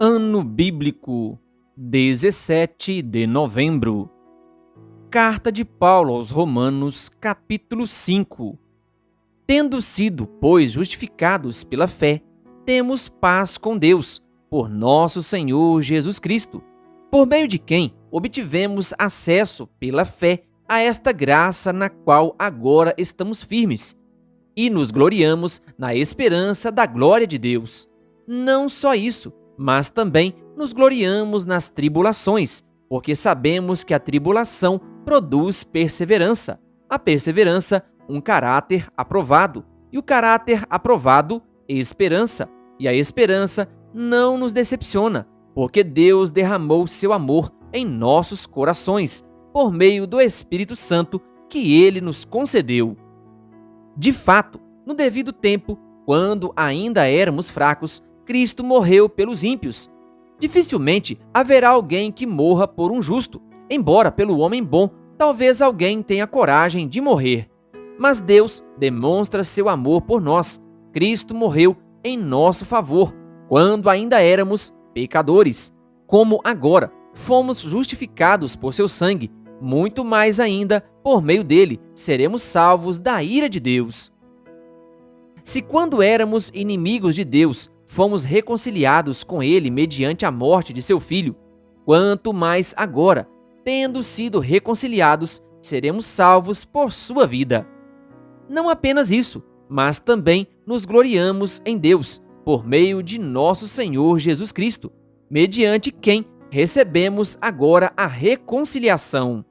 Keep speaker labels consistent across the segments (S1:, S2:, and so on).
S1: Ano Bíblico, 17 de novembro. Carta de Paulo aos Romanos, capítulo 5. Tendo sido, pois, justificados pela fé, temos paz com Deus, por nosso Senhor Jesus Cristo, por meio de quem obtivemos acesso pela fé a esta graça na qual agora estamos firmes, e nos gloriamos na esperança da glória de Deus. Não só isso, mas também nos gloriamos nas tribulações, porque sabemos que a tribulação produz perseverança, a perseverança, um caráter aprovado, e o caráter aprovado, esperança, e a esperança não nos decepciona, porque Deus derramou seu amor em nossos corações, por meio do Espírito Santo que Ele nos concedeu. De fato, no devido tempo, quando ainda éramos fracos, Cristo morreu pelos ímpios. Dificilmente haverá alguém que morra por um justo, embora pelo homem bom, talvez alguém tenha coragem de morrer. Mas Deus demonstra seu amor por nós. Cristo morreu em nosso favor, quando ainda éramos pecadores. Como agora fomos justificados por seu sangue, muito mais ainda, por meio dele, seremos salvos da ira de Deus. Se quando éramos inimigos de Deus, fomos reconciliados com ele mediante a morte de seu Filho, quanto mais agora, tendo sido reconciliados, seremos salvos por sua vida. Não apenas isso, mas também nos gloriamos em Deus, por meio de nosso Senhor Jesus Cristo, mediante quem recebemos agora a reconciliação.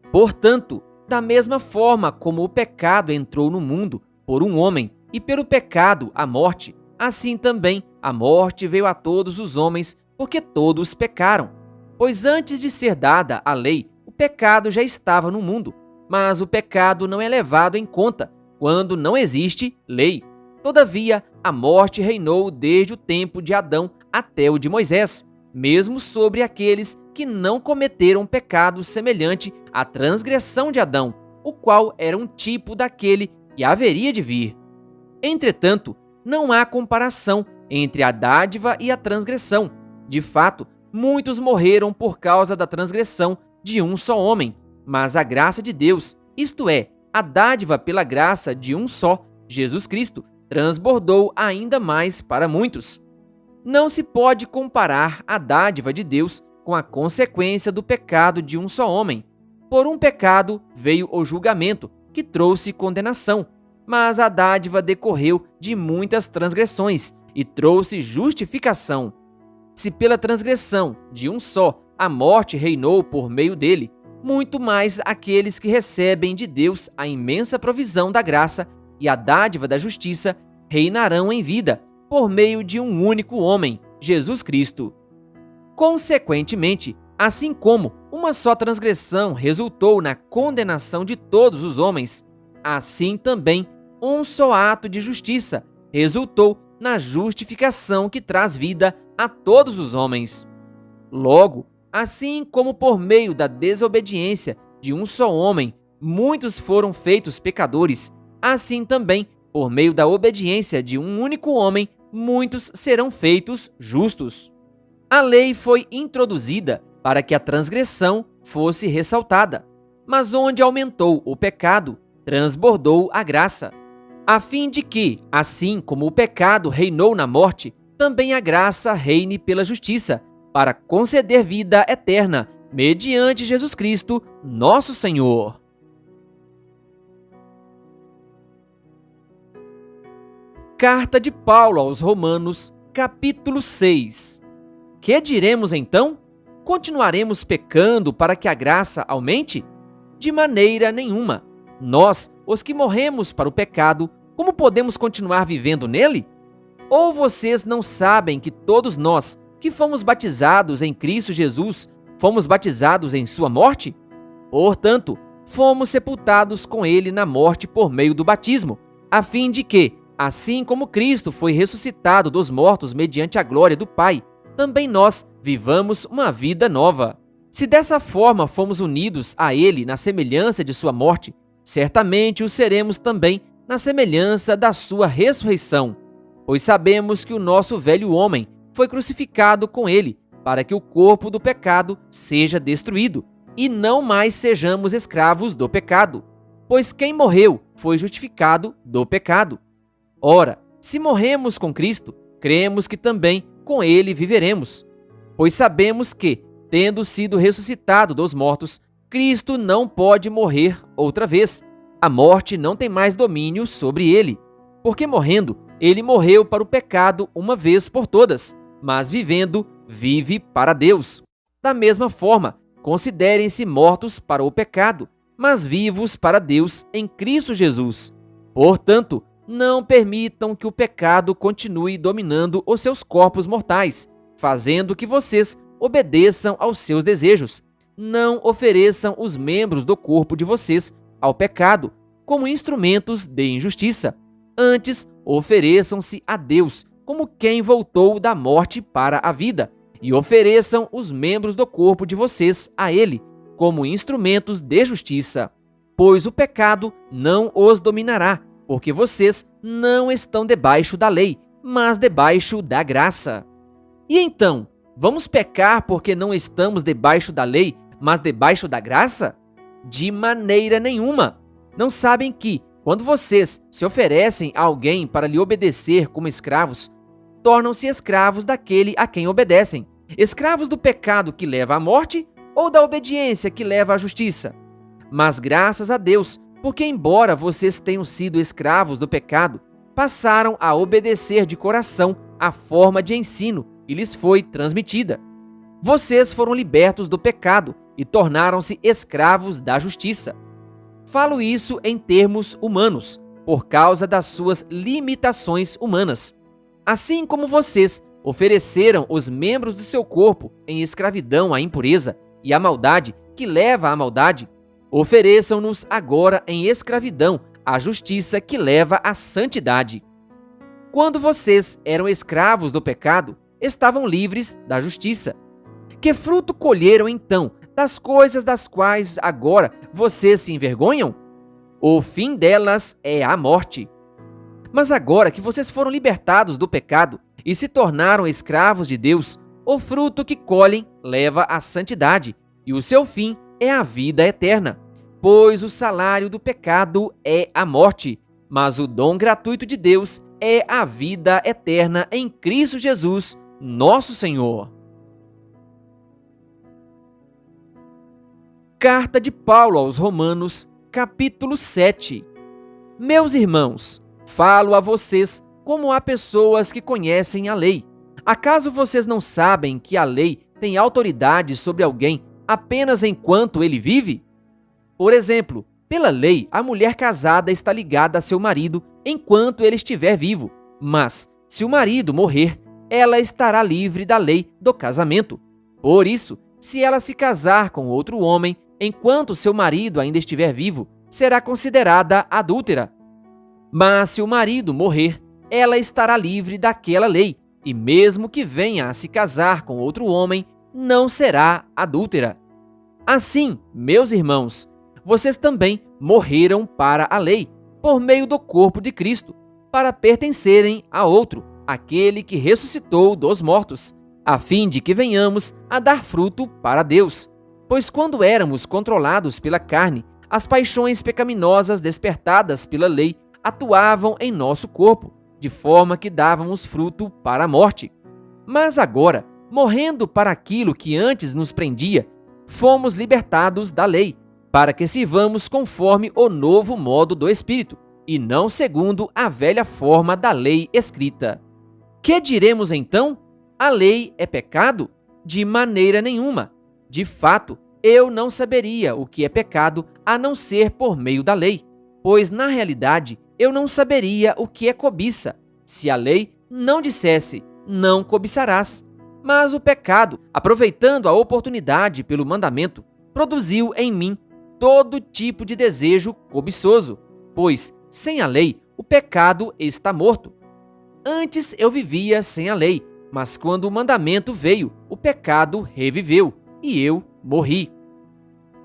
S1: Portanto, da mesma forma como o pecado entrou no mundo por um homem, e pelo pecado a morte, assim também a morte veio a todos os homens, porque todos pecaram. Pois antes de ser dada a lei, o pecado já estava no mundo, mas o pecado não é levado em conta quando não existe lei. Todavia, a morte reinou desde o tempo de Adão até o de Moisés, mesmo sobre aqueles que não cometeram pecado semelhante à transgressão de Adão, o qual era um tipo daquele que haveria de vir. Entretanto, não há comparação entre a dádiva e a transgressão. De fato, muitos morreram por causa da transgressão de um só homem, mas a graça de Deus, isto é, a dádiva pela graça de um só, Jesus Cristo, transbordou ainda mais para muitos. Não se pode comparar a dádiva de Deus com a consequência do pecado de um só homem. Por um pecado veio o julgamento, que trouxe condenação, mas a dádiva decorreu de muitas transgressões e trouxe justificação. Se pela transgressão de um só a morte reinou por meio dele, muito mais aqueles que recebem de Deus a imensa provisão da graça e a dádiva da justiça reinarão em vida, por meio de um único homem, Jesus Cristo. Consequentemente, assim como uma só transgressão resultou na condenação de todos os homens, assim também um só ato de justiça resultou na justificação que traz vida a todos os homens. Logo, assim como por meio da desobediência de um só homem muitos foram feitos pecadores, assim também, por meio da obediência de um único homem, muitos serão feitos justos. A lei foi introduzida para que a transgressão fosse ressaltada, mas onde aumentou o pecado, transbordou a graça, a fim de que, assim como o pecado reinou na morte, também a graça reine pela justiça, para conceder vida eterna, mediante Jesus Cristo, nosso Senhor. Carta de Paulo aos Romanos, capítulo 6. Que diremos então? Continuaremos pecando para que a graça aumente? De maneira nenhuma. Nós, os que morremos para o pecado, como podemos continuar vivendo nele? Ou vocês não sabem que todos nós, que fomos batizados em Cristo Jesus, fomos batizados em sua morte? Portanto, fomos sepultados com ele na morte por meio do batismo, a fim de que, assim como Cristo foi ressuscitado dos mortos mediante a glória do Pai, também nós vivamos uma vida nova. Se dessa forma fomos unidos a ele na semelhança de sua morte, certamente o seremos também na semelhança da sua ressurreição. Pois sabemos que o nosso velho homem foi crucificado com ele, para que o corpo do pecado seja destruído, e não mais sejamos escravos do pecado. Pois quem morreu foi justificado do pecado. Ora, se morremos com Cristo, cremos que também com ele viveremos. Pois sabemos que, tendo sido ressuscitado dos mortos, Cristo não pode morrer outra vez. A morte não tem mais domínio sobre ele. Porque morrendo, ele morreu para o pecado uma vez por todas, mas vivendo, vive para Deus. Da mesma forma, considerem-se mortos para o pecado, mas vivos para Deus em Cristo Jesus. Portanto, não permitam que o pecado continue dominando os seus corpos mortais, fazendo que vocês obedeçam aos seus desejos. Não ofereçam os membros do corpo de vocês ao pecado como instrumentos de injustiça. Antes, ofereçam-se a Deus como quem voltou da morte para a vida, e ofereçam os membros do corpo de vocês a Ele como instrumentos de justiça. Pois o pecado não os dominará, porque vocês não estão debaixo da lei, mas debaixo da graça. E então, vamos pecar porque não estamos debaixo da lei, mas debaixo da graça? De maneira nenhuma! Não sabem que, quando vocês se oferecem a alguém para lhe obedecer como escravos, tornam-se escravos daquele a quem obedecem, escravos do pecado que leva à morte ou da obediência que leva à justiça? Mas graças a Deus, porque embora vocês tenham sido escravos do pecado, passaram a obedecer de coração a forma de ensino que lhes foi transmitida. Vocês foram libertos do pecado e tornaram-se escravos da justiça. Falo isso em termos humanos, por causa das suas limitações humanas. Assim como vocês ofereceram os membros do seu corpo em escravidão à impureza e à maldade que leva à maldade, ofereçam-nos agora em escravidão à justiça que leva à santidade. Quando vocês eram escravos do pecado, estavam livres da justiça. Que fruto colheram então das coisas das quais agora vocês se envergonham? O fim delas é a morte. Mas agora que vocês foram libertados do pecado e se tornaram escravos de Deus, o fruto que colhem leva à santidade, e o seu fim é a vida eterna. Pois o salário do pecado é a morte, mas o dom gratuito de Deus é a vida eterna em Cristo Jesus, nosso Senhor. Carta de Paulo aos Romanos, capítulo 7. Meus irmãos, falo a vocês como a pessoas que conhecem a lei. Acaso vocês não sabem que a lei tem autoridade sobre alguém apenas enquanto ele vive? Por exemplo, pela lei, a mulher casada está ligada a seu marido enquanto ele estiver vivo, mas, se o marido morrer, ela estará livre da lei do casamento. Por isso, se ela se casar com outro homem enquanto seu marido ainda estiver vivo, será considerada adúltera. Mas se o marido morrer, ela estará livre daquela lei, e mesmo que venha a se casar com outro homem, não será adúltera. Assim, meus irmãos, vocês também morreram para a lei, por meio do corpo de Cristo, para pertencerem a outro, aquele que ressuscitou dos mortos, a fim de que venhamos a dar fruto para Deus. Pois quando éramos controlados pela carne, as paixões pecaminosas despertadas pela lei atuavam em nosso corpo, de forma que dávamos fruto para a morte. Mas agora, morrendo para aquilo que antes nos prendia, fomos libertados da lei, para que sirvamos conforme o novo modo do Espírito, e não segundo a velha forma da lei escrita. Que diremos então? A lei é pecado? De maneira nenhuma. De fato, eu não saberia o que é pecado a não ser por meio da lei, pois na realidade eu não saberia o que é cobiça, se a lei não dissesse, não cobiçarás. Mas o pecado, aproveitando a oportunidade pelo mandamento, produziu em mim todo tipo de desejo cobiçoso, pois, sem a lei, o pecado está morto. Antes eu vivia sem a lei, mas quando o mandamento veio, o pecado reviveu, e eu morri.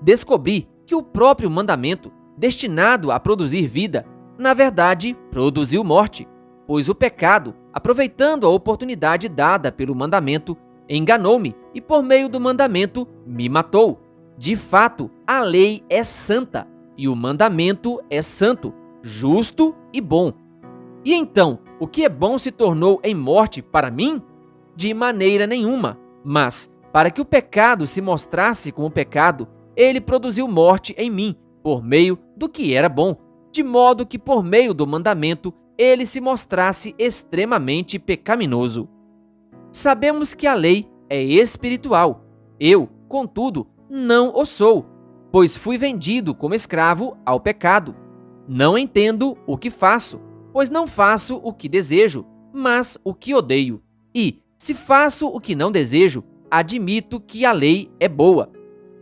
S1: Descobri que o próprio mandamento, destinado a produzir vida, na verdade produziu morte, pois o pecado, aproveitando a oportunidade dada pelo mandamento, enganou-me e, por meio do mandamento, me matou. De fato, a lei é santa e o mandamento é santo, justo e bom. E então, o que é bom se tornou em morte para mim? De maneira nenhuma, mas para que o pecado se mostrasse como pecado, ele produziu morte em mim, por meio do que era bom, de modo que por meio do mandamento ele se mostrasse extremamente pecaminoso. Sabemos que a lei é espiritual. Eu, contudo, não o sou, pois fui vendido como escravo ao pecado. Não entendo o que faço, pois não faço o que desejo, mas o que odeio. E, se faço o que não desejo, admito que a lei é boa.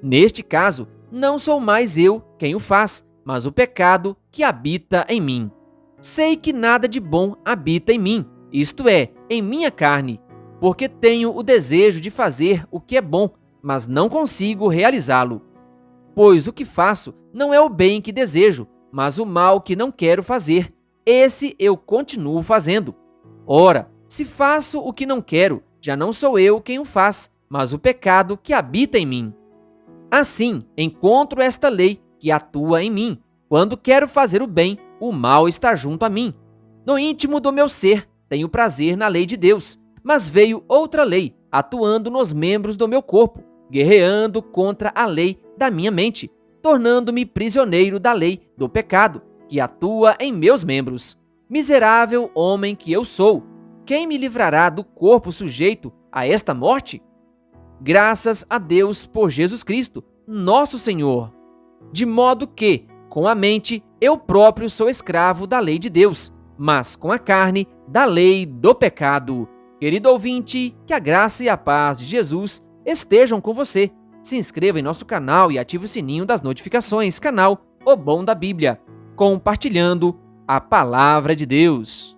S1: Neste caso, não sou mais eu quem o faz, mas o pecado que habita em mim. Sei que nada de bom habita em mim, isto é, em minha carne, porque tenho o desejo de fazer o que é bom, mas não consigo realizá-lo. Pois o que faço não é o bem que desejo, mas o mal que não quero fazer. Esse eu continuo fazendo. Ora, se faço o que não quero, já não sou eu quem o faz, mas o pecado que habita em mim. Assim, encontro esta lei que atua em mim. Quando quero fazer o bem, o mal está junto a mim. No íntimo do meu ser, tenho prazer na lei de Deus, mas veio outra lei, atuando nos membros do meu corpo, guerreando contra a lei da minha mente, tornando-me prisioneiro da lei do pecado, que atua em meus membros. Miserável homem que eu sou, quem me livrará do corpo sujeito a esta morte? Graças a Deus por Jesus Cristo, nosso Senhor. De modo que, com a mente, eu próprio sou escravo da lei de Deus, mas com a carne, da lei do pecado. Querido ouvinte, que a graça e a paz de Jesus estejam com você. Se inscreva em nosso canal e ative o sininho das notificações, canal O Bom da Bíblia, compartilhando a Palavra de Deus.